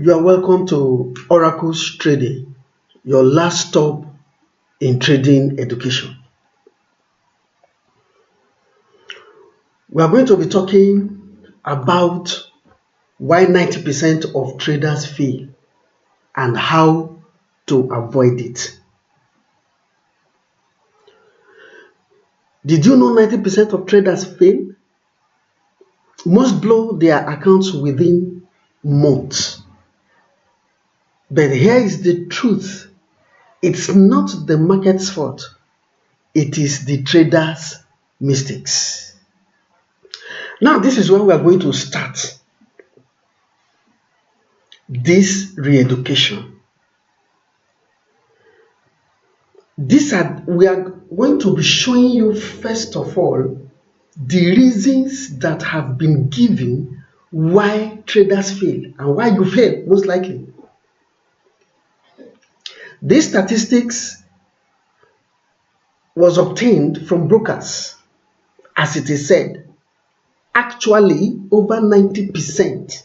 You are welcome to Oracle's Trading, your last stop in trading education. We are going to be talking about why 90% of traders fail and how to avoid it. Did you know 90% of traders fail? Most blow their accounts within months. But here is the truth. It's not the market's fault. It is the traders' mistakes. Now, this is where we are going to start this re-education. We are going to be showing you, first of all, the reasons that have been given why traders fail and why you fail, most likely. This statistics was obtained from brokers, as it is said. Actually, over 90%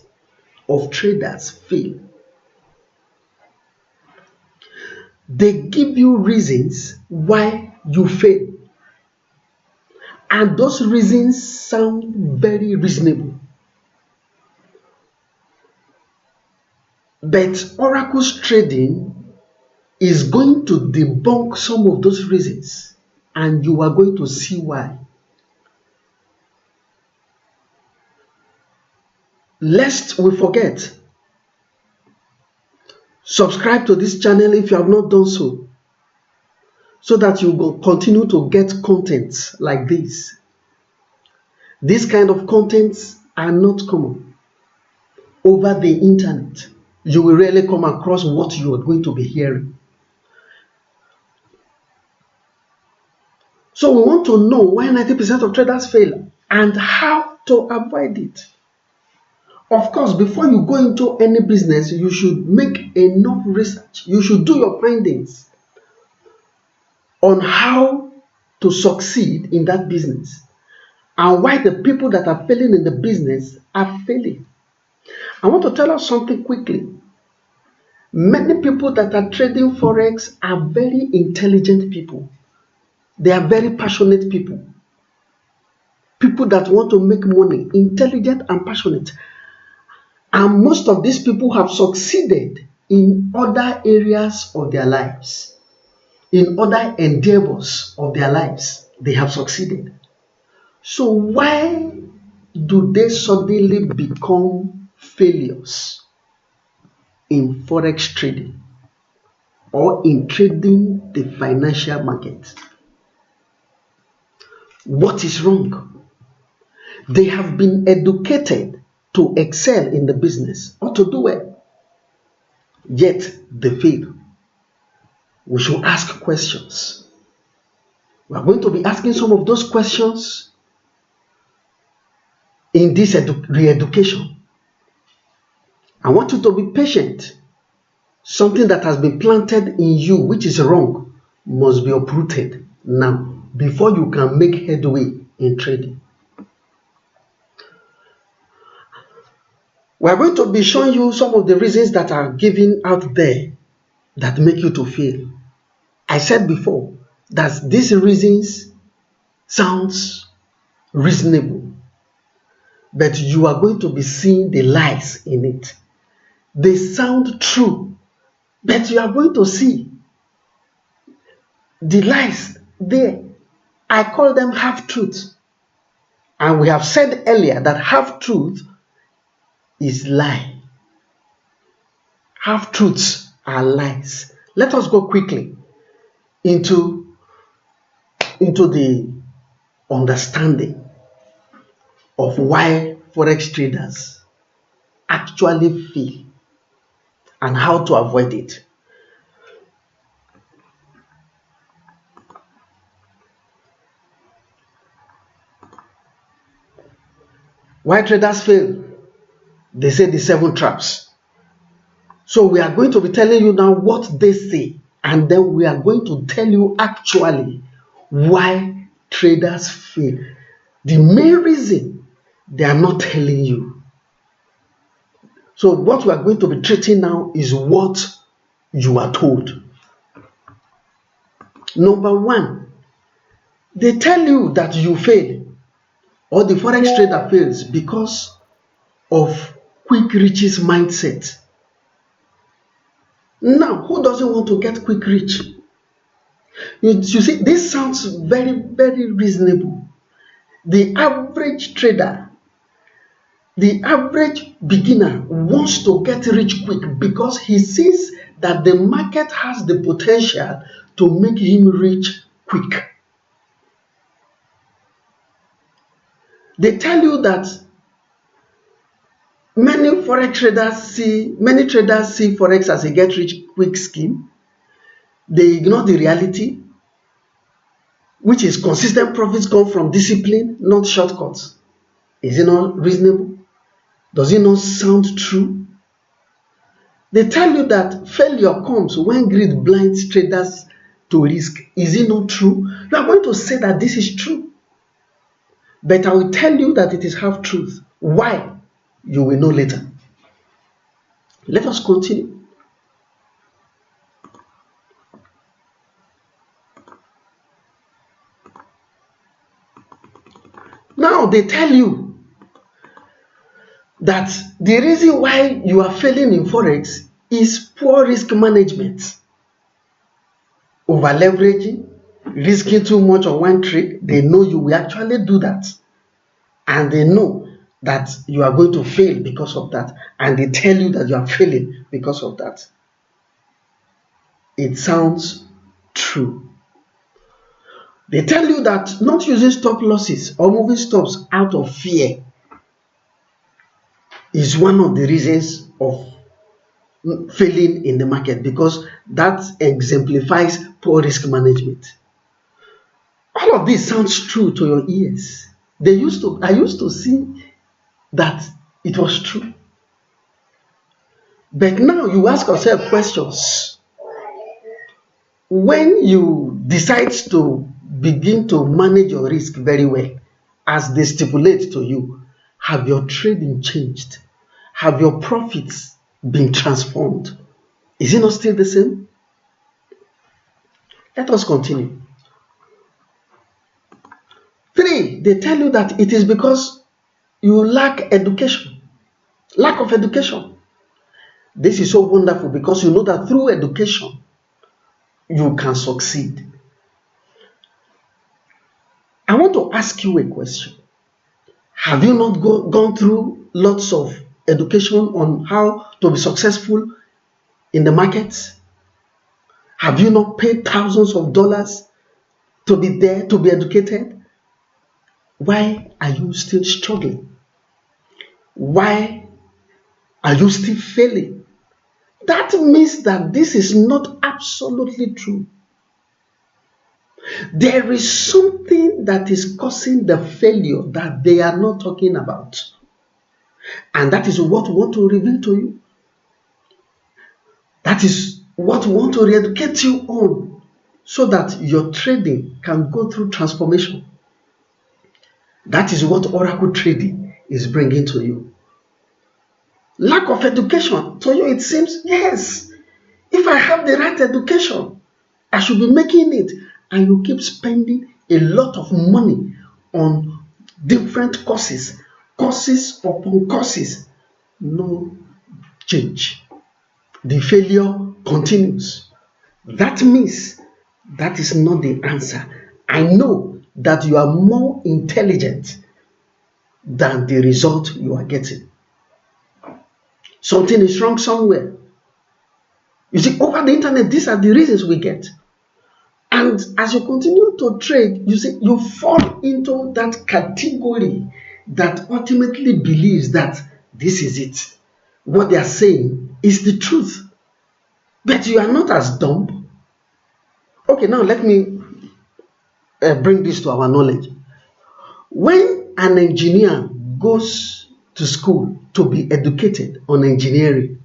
of traders fail. They give you reasons why you fail. And those reasons sound very reasonable. But Oracle's trading is going to debunk some of those reasons, and you are going to see why. Lest we forget, subscribe to this channel if you have not done so that you will continue to get contents like this. These kind of contents are not common. Over the internet, you will rarely come across what you are going to be hearing. So we want to know why 90% of traders fail and how to avoid it. Of course, before you go into any business, you should make enough research. You should do your findings on how to succeed in that business and why the people that are failing in the business are failing. I want to tell us something quickly. Many people that are trading Forex are very intelligent people. They are very passionate people. People that want to make money, intelligent and passionate. And most of these people have succeeded in other areas of their lives, in other endeavors of their lives. They have succeeded. So why do they suddenly become failures in Forex trading or in trading the financial market? What is wrong? They have been educated to excel in the business or to do well, yet they fail. We should ask questions. We are going to be asking some of those questions in this re-education. I want you to be patient. Something that has been planted in you, which is wrong, must be uprooted now before you can make headway in trading. We are going to be showing you some of the reasons that are given out there that make you to fail. I said before that these reasons sounds reasonable, but you are going to be seeing the lies in it. They sound true, but you are going to see the lies there. I call them half-truths. And we have said earlier that half-truth is lie. Half-truths are lies. Let us go quickly into the understanding of why Forex traders actually fail and how to avoid it. Why traders fail? They say the 7 traps. So we are going to be telling you now what they say, and then we are going to tell you actually why traders fail. The main reason they are not telling you. So what we are going to be treating now is what you are told. Number one, they tell you that you fail or the forex trader fails because of quick riches mindset. Now, who doesn't want to get quick rich? You see, this sounds very, very reasonable. The average trader, the average beginner wants to get rich quick because he sees that the market has the potential to make him rich quick. They tell you that many traders see forex as a get rich quick scheme. They ignore the reality, which is consistent profits come from discipline, not shortcuts. Is it not reasonable? Does it not sound true? They tell you that failure comes when greed blinds traders to risk. Is it not true? You are going to say that this is true. But I will tell you that it is half truth. Why? You will know later. Let us continue. Now they tell you that the reason why you are failing in forex is poor risk management. Over leveraging, risking too much on one trade. They know you will actually do that, and they know that you are going to fail because of that, and they tell you that you are failing because of that. It sounds true. They tell you that not using stop losses or moving stops out of fear is one of the reasons of failing in the market, because that exemplifies poor risk management. All of this sounds true to your ears. I used to see that it was true. But now you ask yourself questions. When you decide to begin to manage your risk very well, as they stipulate to you, have your trading changed? Have your profits been transformed? Is it not still the same? Let us continue. 3, they tell you that it is because you lack education. Lack of education. This is so wonderful because you know that through education, you can succeed. I want to ask you a question. Have you not gone through lots of education on how to be successful in the markets? Have you not paid thousands of dollars to be there, to be educated? Why are you still struggling? Why are you still failing? That means that this is not absolutely true. There is something that is causing the failure that they are not talking about. And that is what we want to reveal to you. That is what we want to re-educate you on, so that your trading can go through transformation. That is what Oracle Trading is bringing to you. Lack of education. To you it seems, yes, if I have the right education, I should be making it. And you keep spending a lot of money on different courses upon courses. No change. The failure continues. That means that is not the answer. I know that you are more intelligent than the result you are getting. Something is wrong somewhere. You see, over the internet, these are the reasons we get. And as you continue to trade, you see, you fall into that category that ultimately believes that this is it. What they are saying is the truth. But you are not as dumb. Okay, now let me bring this to our knowledge. When an engineer goes to school to be educated on engineering,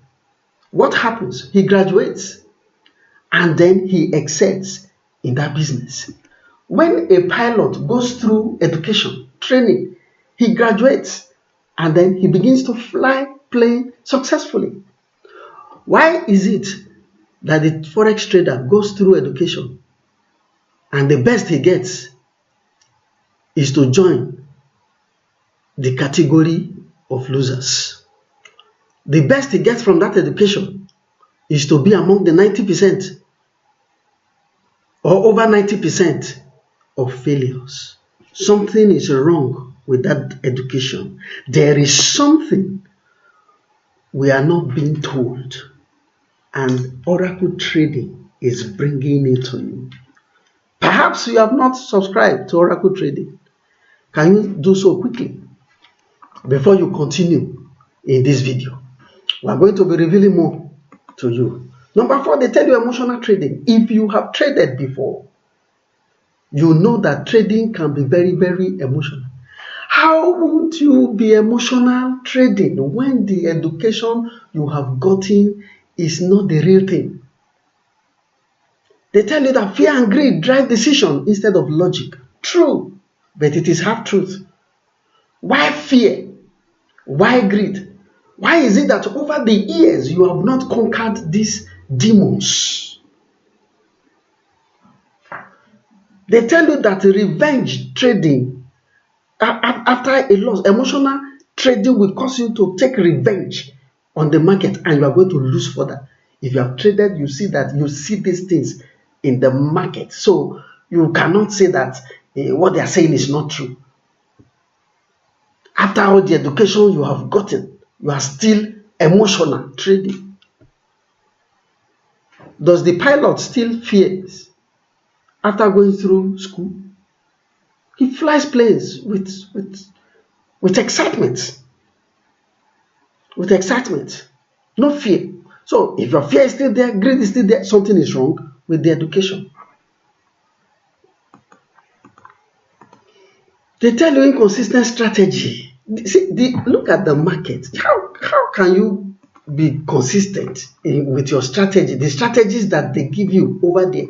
what happens? He graduates and then he excels in that business. When a pilot goes through education, training, he graduates and then he begins to fly playing successfully. Why is it that the Forex trader goes through education and the best he gets is to join the category of losers? The best he gets from that education is to be among the 90% or over 90% of failures. Something is wrong with that education. There is something we are not being told, and Oracle Trading is bringing it to you. Perhaps you have not subscribed to Oracle Trading. Can you do so quickly before you continue in this video? We are going to be revealing more to you. Number 4, they tell you emotional trading. If you have traded before, you know that trading can be very, very emotional. How won't you be emotional trading when the education you have gotten is not the real thing? They tell you that fear and greed drive decision instead of logic. True, but it is half truth. Why fear? Why greed? Why is it that over the years you have not conquered these demons? They tell you that revenge trading, after a loss, emotional trading will cause you to take revenge on the market, and you are going to lose further. If you have traded, you see these things in the market. So you cannot say that what they are saying is not true. After all the education you have gotten, you are still emotional trading. Does the pilot still fears after going through school? He flies planes with excitement. With excitement, no fear. So if your fear is still there, greed is still there, something is wrong with the education. They tell you inconsistent strategy. See, look at the market. How can you be consistent with your strategy? The strategies that they give you over there.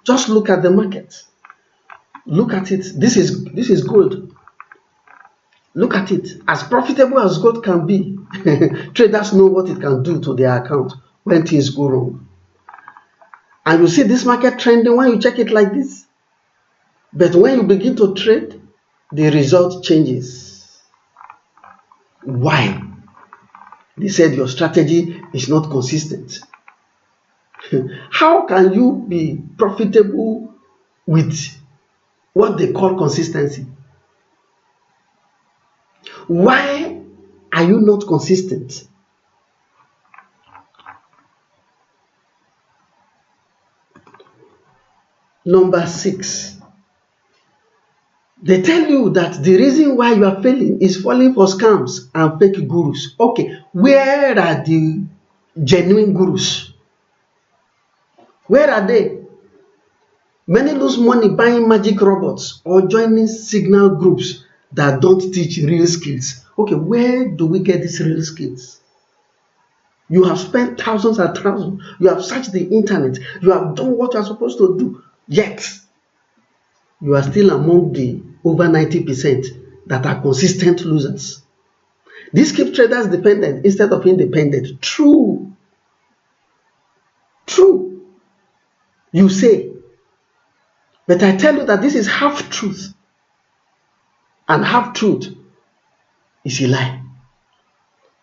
Just look at the market. Look at it. This is gold. Look at it. As profitable as gold can be, traders know what it can do to their account when things go wrong. And you see this market trending when you check it like this. But when you begin to trade, the result changes. Why? They said your strategy is not consistent. How can you be profitable with what they call consistency? Why are you not consistent? Number 6, they tell you that the reason why you are failing is falling for scams and fake gurus. Okay, where are the genuine gurus? Where are they? Many lose money buying magic robots or joining signal groups that don't teach real skills. Okay, where do we get these real skills? You have spent thousands and thousands. You have searched the internet. You have done what you are supposed to do. Yet, you are still among the over 90% that are consistent losers. This keeps traders dependent instead of independent. True. True. You say. But I tell you that this is half truth. And half truth is a lie.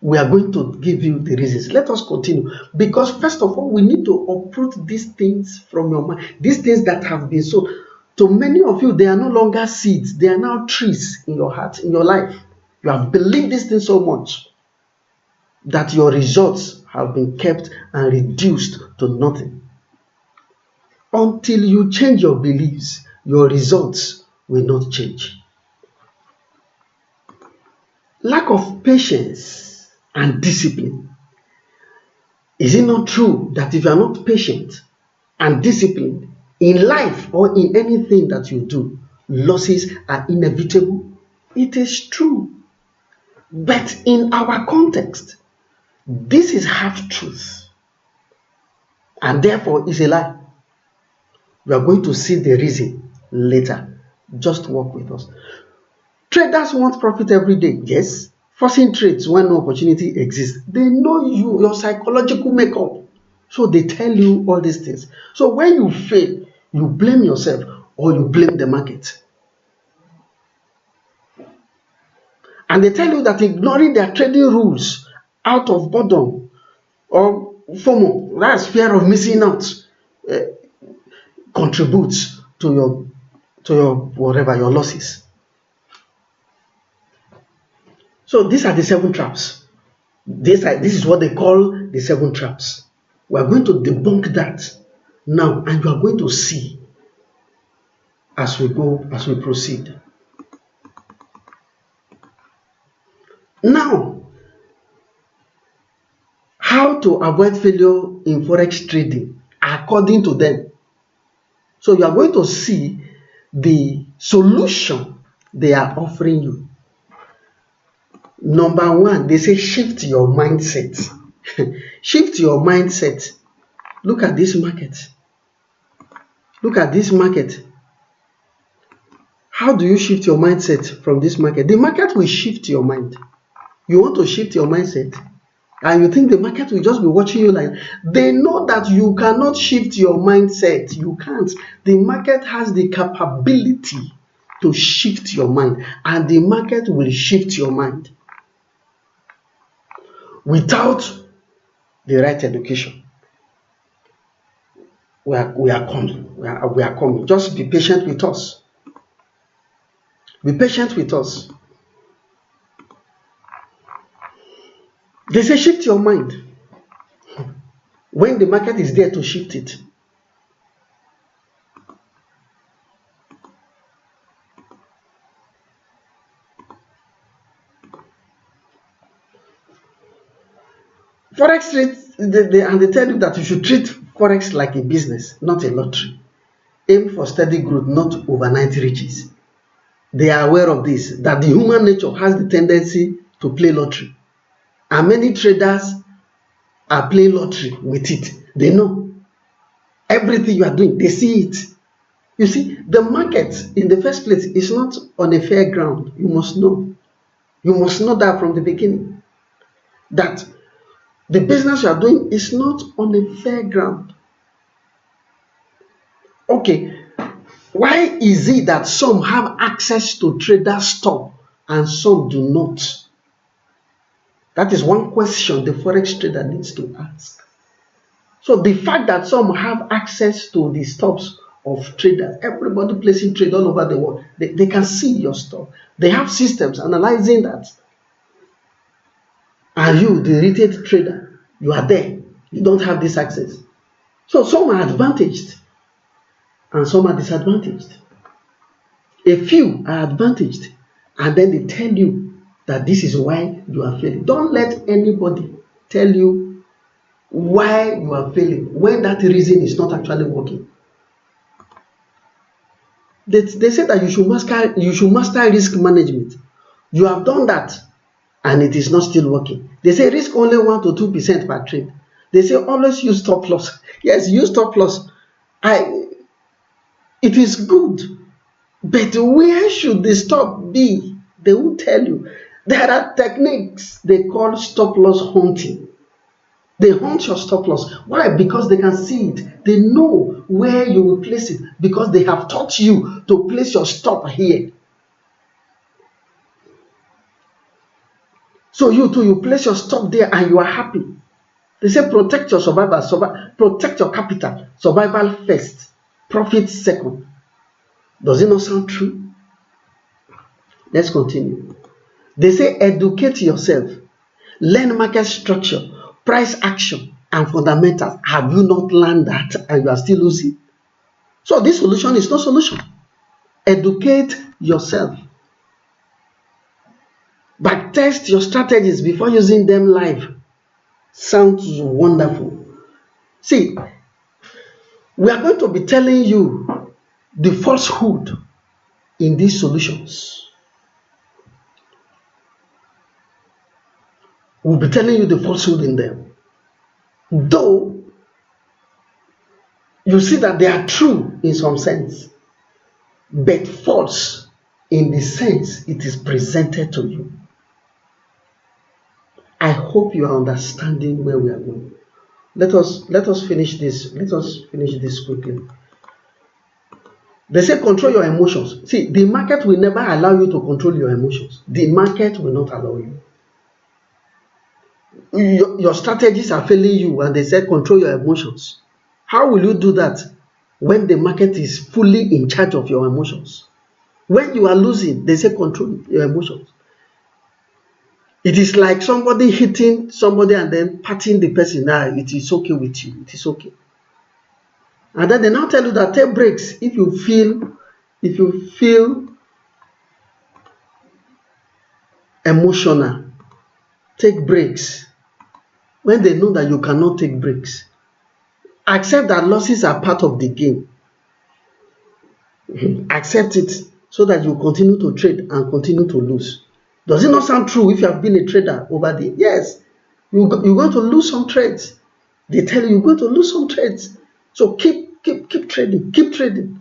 We are going to give you the reasons. Let us continue. Because first of all, we need to uproot these things from your mind. These things that have been sown. To many of you, they are no longer seeds. They are now trees in your heart, in your life. You have believed this thing so much that your results have been kept and reduced to nothing. Until you change your beliefs, your results will not change. Lack of patience and discipline. Is it not true that if you are not patient and disciplined in life or in anything that you do, losses are inevitable? It is true. But in our context, this is half truth. And therefore is a lie. We are going to see the reason later. Just work with us. Traders want profit every day. Yes. forcing trades when no opportunity exists. They know you, your psychological makeup. So they tell you all these things. So when you fail, you blame yourself or you blame the market. And they tell you that ignoring their trading rules out of boredom or FOMO, that's fear of missing out, uh, contributes to your whatever your losses. So these are the 7 traps. This is what they call the 7 traps. We are going to debunk that now, and you are going to see as we proceed. Now, how to avoid failure in forex trading according to them. So you are going to see the solution they are offering you. Number 1, they say shift your mindset. Shift your mindset. Look at this market. Look at this market. How do you shift your mindset from this market? The market will shift your mind. You want to shift your mindset, and you think the market will just be watching you like they know that you cannot shift your mindset. You can't. The market has the capability to shift your mind, and the market will shift your mind without the right education. We are coming. We are coming. Just be patient with us. Be patient with us. They say shift your mind when the market is there to shift it. Forex trade, and they tell you that you should treat Forex like a business, not a lottery. Aim for steady growth, not overnight riches. They are aware of this, that the human nature has the tendency to play lottery. And many traders are playing lottery with it. They know everything you are doing, they see it. You see, the market in the first place is not on a fair ground. You must know. You must know that from the beginning. That the business you are doing is not on a fair ground. Okay, why is it that some have access to trader stock and some do not? That is one question the forex trader needs to ask. So the fact that some have access to the stocks of traders, everybody placing trade all over the world, they can see your stock. They have systems analyzing that. And you, the retail trader, you are there. You don't have this access. So some are advantaged and some are disadvantaged. A few are advantaged, and then they tell you that this is why you are failing. Don't let anybody tell you why you are failing when that reason is not actually working. They say that you should master risk management. You have done that and it is not still working. They say risk only 1 to 2% per trade. They say always use stop loss. Yes, use stop loss. It is good, but where should the stop be? They will tell you. There are techniques they call stop loss hunting. They hunt your stop loss. Why? Because they can see it. They know where you will place it because they have taught you to place your stop here. So you too, you place your stop there and you are happy. They say protect your protect your capital. Survival first, profit second. Does it not sound true? Let's continue. They say educate yourself. Learn market structure, price action, and fundamentals. Have you not learned that and you are still losing? So this solution is no solution. Educate yourself. But test your strategies before using them live. Sounds wonderful. See, we are going to be telling you the falsehood in these solutions. We'll be telling you the falsehood in them. Though you see that they are true in some sense, but false in the sense it is presented to you. I hope you are understanding where we are going. Let us finish this. Let us finish this quickly. They say control your emotions. See, the market will never allow you to control your emotions. The market will not allow you. Your strategies are failing you, and they say control your emotions. How will you do that when the market is fully in charge of your emotions? When you are losing, they say control your emotions. It is like somebody hitting somebody and then patting the person. It is okay with you. It is okay. And then they now tell you that take breaks if you feel emotional. Take breaks when they know that you cannot take breaks. Accept that losses are part of the game. Accept it so that you continue to trade and continue to lose. Does it not sound true if you have been a trader over the years? You're going to lose some trades. They tell you you're going to lose some trades. So keep trading. Keep trading.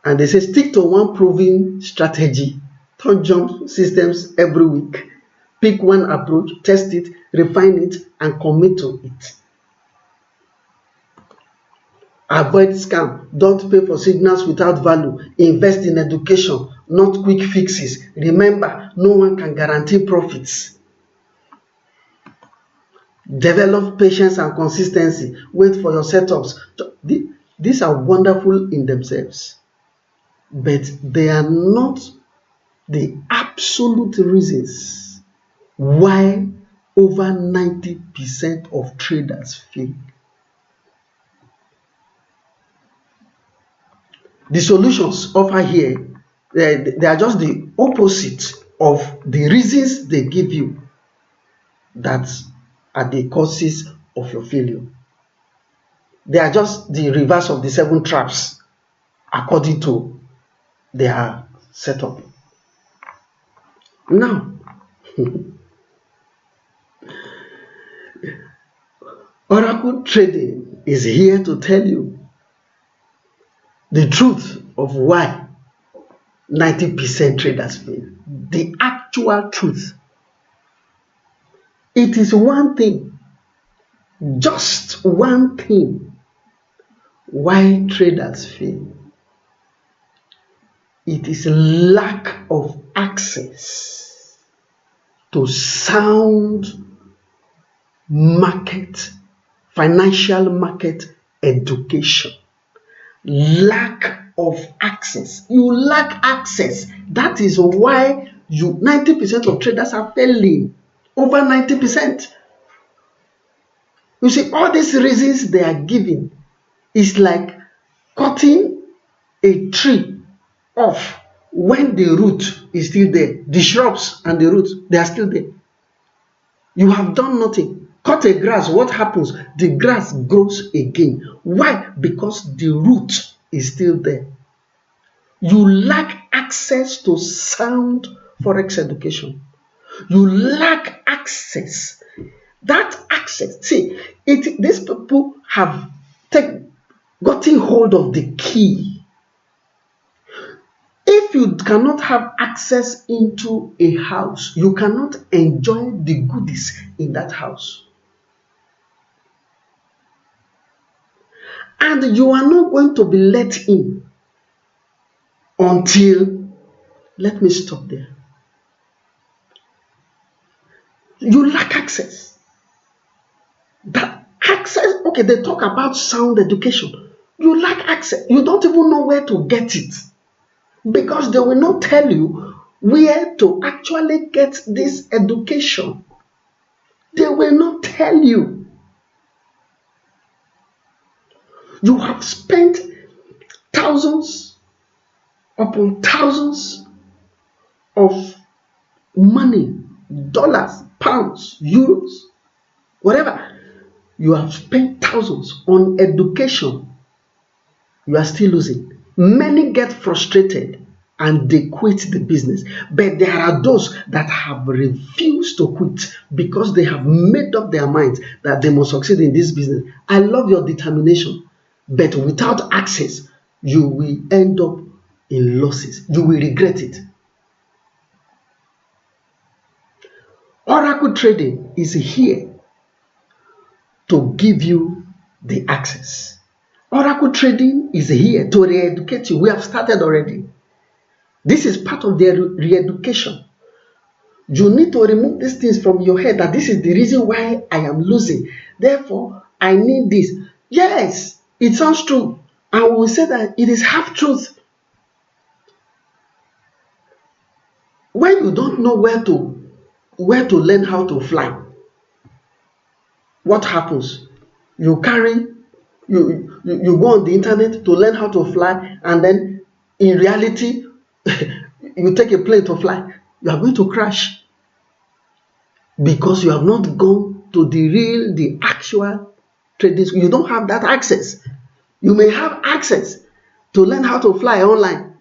And they say stick to one proven strategy. Don't jump systems every week. Pick one approach, test it, refine it, and commit to it. Avoid scam. Don't pay for signals without value. Invest in education, not quick fixes. Remember, no one can guarantee profits. Develop patience and consistency. Wait for your setups. These are wonderful in themselves, but they are not the absolute reasons why over 90% of traders fail. The solutions offered here, they are just the opposite of the reasons they give you that are the causes of your failure. They are just the reverse of the 7 traps according to their setup. Now, Oracle Trading is here to tell you the truth of why 90% traders fail. The actual truth. It is one thing, just one thing, why traders fail. It is lack of access to sound market, financial market education. Lack of access. You lack access. That is why 90% of traders are failing. Over 90%. You see, all these reasons they are giving is like cutting a tree off when the root is still there. The shrubs and the roots, they are still there. You have done nothing. Cut a grass, what happens? The grass grows again. Why? Because the root is still there. You lack access to sound Forex education. You lack access. That access, see, these people have gotten hold of the key. If you cannot have access into a house, you cannot enjoy the goodies in that house. And you are not going to be let in until, let me stop there. You lack access. That access, okay, they talk about sound education. You lack access. You don't even know where to get it because they will not tell you where to actually get this education. They will not tell you. You have spent thousands upon thousands of money, dollars, pounds, euros, whatever. You have spent thousands on education. You are still losing. Many get frustrated and they quit the business. But there are those that have refused to quit because they have made up their minds that they must succeed in this business. I love your determination, but without access, you will end up in losses. You will regret it. Oracle trading is here to give you the access. Oracle trading is here to re-educate you. We have started already. This is part of the re-education. You need to remove these things from your head, that this is the reason why I am losing. Therefore, I need this. Yes, it sounds true. And we will say that it is half truth. When you don't know where to learn how to fly, what happens? You go on the internet to learn how to fly, and then in reality, you take a plane to fly. You are going to crash because you have not gone to the actual trading school. You don't have that access. You may have access to learn how to fly online,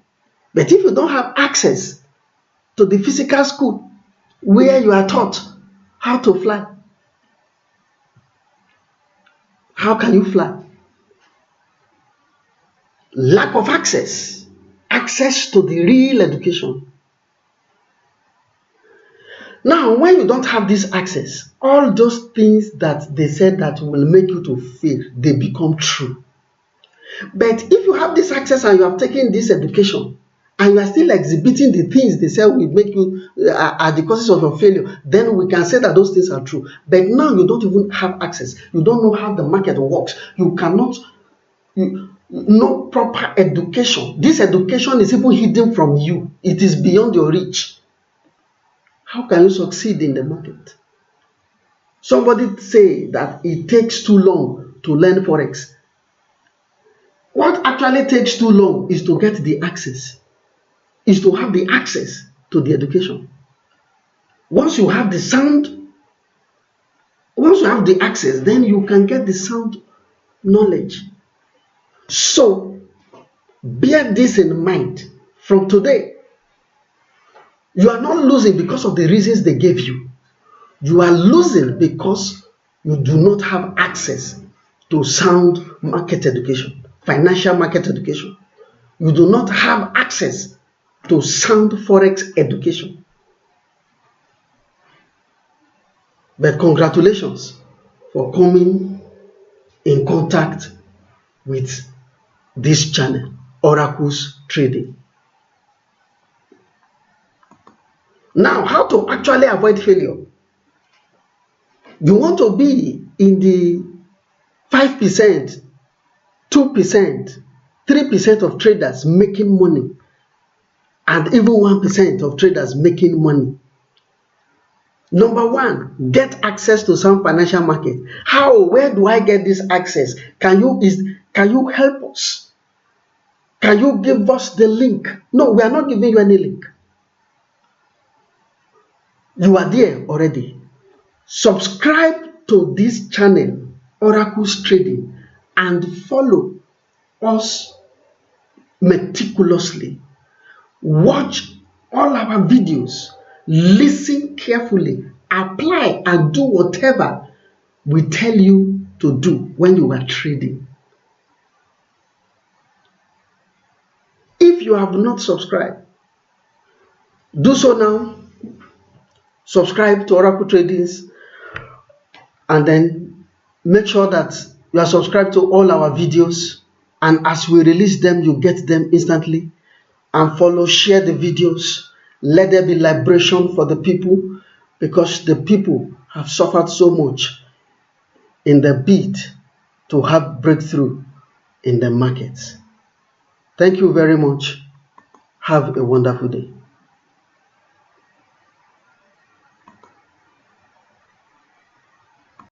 but if you don't have access to the physical school where you are taught how to fly, how can you fly? Lack of access to the real education. Now, when you don't have this access, all those things that they said that will make you to fail, they become true. But if you have this access and you have taken this education, and you are still exhibiting the things they say will make you are the causes of your failure, then we can say that those things are true. But now you don't even have access. You don't know how the market works. You cannot no proper education. This education is even hidden from you. It is beyond your reach. How can you succeed in the market? Somebody say that it takes too long to learn Forex. What actually takes too long is to get the access, is to have the access to the education. Once you have the access, then you can get the sound knowledge. So bear this in mind from today. You are not losing because of the reasons they gave you. You are losing because you do not have access to sound market education, financial market education. You do not have access to sound Forex education. But congratulations for coming in contact with this channel, Oracles Trading. Now, how to actually avoid failure? You want to be in the 5%, 2%, 3% of traders making money, and even 1% of traders making money. Number one, get access to some financial market. How? Where do I get this access? Can you help us? Can you give us the link? No, we are not giving you any link. You are there already. Subscribe to this channel, Oracles Trading, and follow us meticulously. Watch all our videos, listen carefully, apply and do whatever we tell you to do when you are trading. If you have not subscribed, do so now. Subscribe to Oracle Tradings, and then make sure that you are subscribed to all our videos, and as we release them, you get them instantly. And follow, share the videos. Let there be liberation for the people, because the people have suffered so much in the bid to have breakthrough in the markets. Thank you very much. Have a wonderful day.